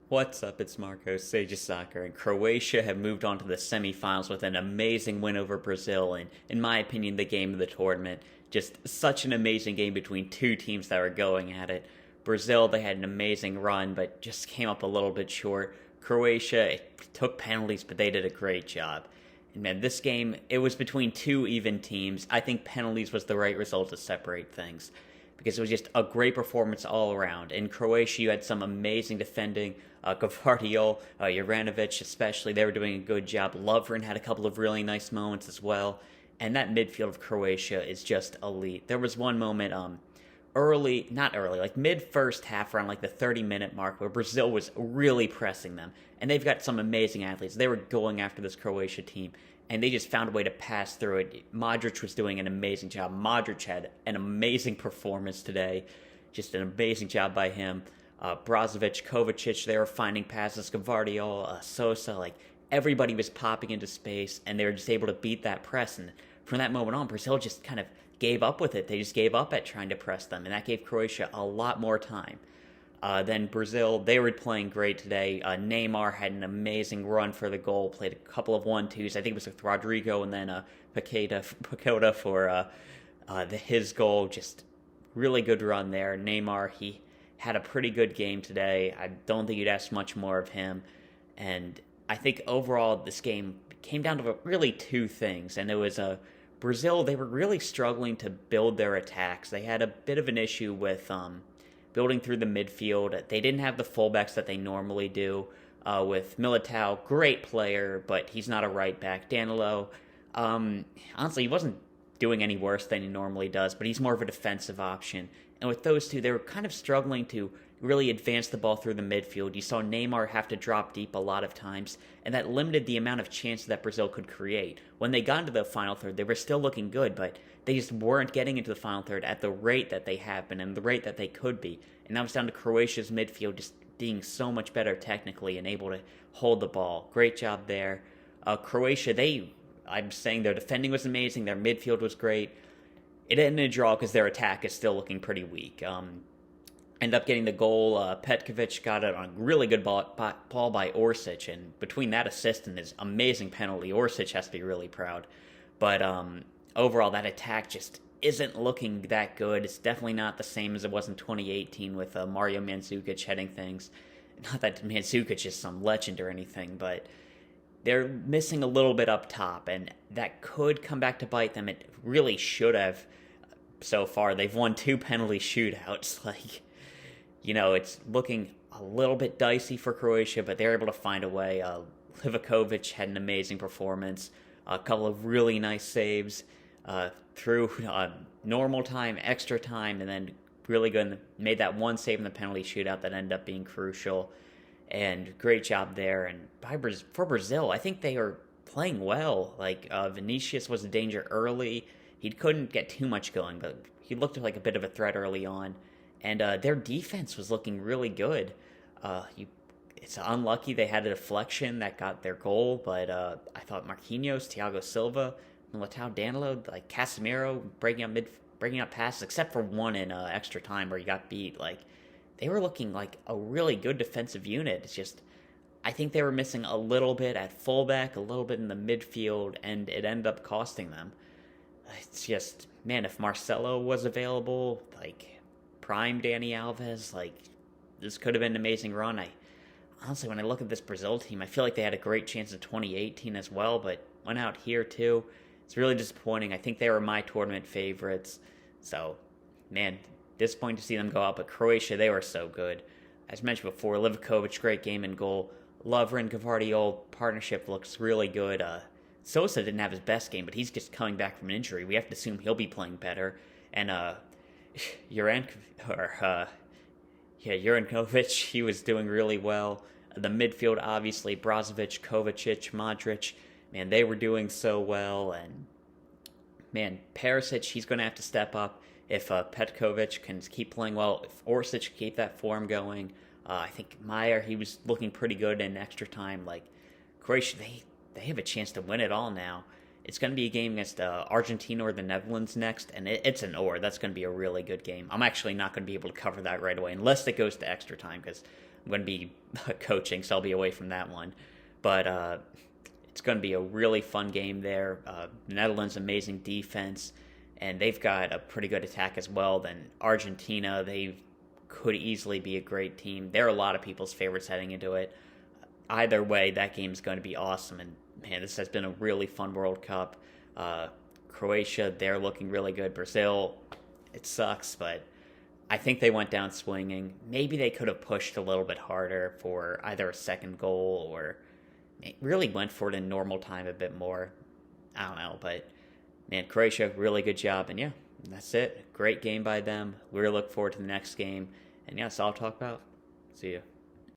What's up? It's Marco, Sage of Soccer, and Croatia have moved on to the semifinals with an amazing win over Brazil, and in my opinion, the game of the tournament. Just such an amazing game between two teams that were going at it. Brazil, they had an amazing run, but just came up a little bit short. Croatia, it took penalties, but they did a great job. And man, this game, it was between two even teams. I think penalties was the right result to separate things because it was just a great performance all around. In Croatia, you had some amazing defending. Gvardiol, Juranovic especially, they were doing a good job. Lovren had a couple of really nice moments as well. And that midfield of Croatia is just elite. There was one moment not early, like mid first half, around like the 30-minute mark, where Brazil was really pressing them. And they've got some amazing athletes. They were going after this Croatia team, and they just found a way to pass through it. Modric was doing an amazing job. Modric had an amazing performance today. Just an amazing job by him. Brozovic, Kovacic, they were finding passes. Gvardiol, Sosa, like everybody was popping into space, and they were just able to beat that press. And from that moment on, Brazil just kind of gave up with it. They just gave up at trying to press them, and that gave Croatia a lot more time. Then Brazil, they were playing great today. Neymar had an amazing run for the goal, played a couple of 1-2s. I think it was with Rodrigo and then Paqueta for his goal. Just really good run there. Neymar, he had a pretty good game today. I don't think you'd ask much more of him. And I think overall this game came down to really two things, and it was Brazil. They were really struggling to build their attacks. They had a bit of an issue with building through the midfield. They didn't have the fullbacks that they normally do. With Militao, great player, but he's not a right back. Danilo, honestly, he wasn't doing any worse than he normally does, but he's more of a defensive option. And with those two, they were kind of struggling to really advance the ball through the midfield. You saw Neymar have to drop deep a lot of times, and that limited the amount of chances that Brazil could create. When they got into the final third, they were still looking good, but they just weren't getting into the final third at the rate that they have been and the rate that they could be. And that was down to Croatia's midfield just being so much better technically and able to hold the ball. Great job there. Croatia, I'm saying their defending was amazing, their midfield was great. It ended in a draw because their attack is still looking pretty weak. End up getting the goal. Petkovic got it on a really good ball by Orsic, and between that assist and his amazing penalty, Orsic has to be really proud. But overall, that attack just isn't looking that good. It's definitely not the same as it was in 2018 with Mario Mandzukic heading things. Not that Mandzukic is some legend or anything, but they're missing a little bit up top, and that could come back to bite them. It really should have so far. They've won two penalty shootouts. It's looking a little bit dicey for Croatia, but they're able to find a way. Livakovic had an amazing performance, a couple of really nice saves through normal time, extra time, and then really good. And made that one save in the penalty shootout that ended up being crucial. And great job there. And for Brazil, I think they are playing well. Vinicius was a danger early. He couldn't get too much going, but he looked like a bit of a threat early on. And their defense was looking really good. It's unlucky they had a deflection that got their goal, but I thought Marquinhos, Thiago Silva, Militao, Danilo, like Casemiro breaking up passes, except for one in extra time where he got beat. They were looking like a really good defensive unit. It's just, I think they were missing a little bit at fullback, a little bit in the midfield, and it ended up costing them. It's just, man, if Marcelo was available, prime Dani Alves, this could have been an amazing run. Honestly, when I look at this Brazil team, I feel like they had a great chance in 2018 as well, but went out here too. It's really disappointing. I think they were my tournament favorites. So, man, disappointing to see them go out, but Croatia, they were so good. As mentioned before, Livakovic, great game in goal. Lovren, Gvardiol partnership looks really good. Sosa didn't have his best game, but he's just coming back from an injury. We have to assume he'll be playing better. And Juranovic, he was doing really well. The midfield, obviously, Brozovic, Kovacic, Modric, man, they were doing so well. And, man, Perisic, he's going to have to step up if Petkovic can keep playing well. If Orsic can keep that form going. I think Meyer, he was looking pretty good in extra time. Croatia, they have a chance to win it all now. It's going to be a game against Argentina or the Netherlands next, and it's an or. That's going to be a really good game. I'm actually not going to be able to cover that right away unless it goes to extra time because I'm going to be coaching, so I'll be away from that one. But it's going to be a really fun game there. Netherlands, amazing defense, and they've got a pretty good attack as well. Then Argentina, they could easily be a great team. They're a lot of people's favorites heading into it. Either way, that game's going to be awesome. And man, this has been a really fun World Cup. Croatia, they're looking really good. Brazil, it sucks, but I think they went down swinging. Maybe they could have pushed a little bit harder for either a second goal or really went for it in normal time a bit more. I don't know, but man, Croatia, really good job. And yeah, that's it. Great game by them. We look forward to the next game. And yeah, that's all I'll talk about. See ya.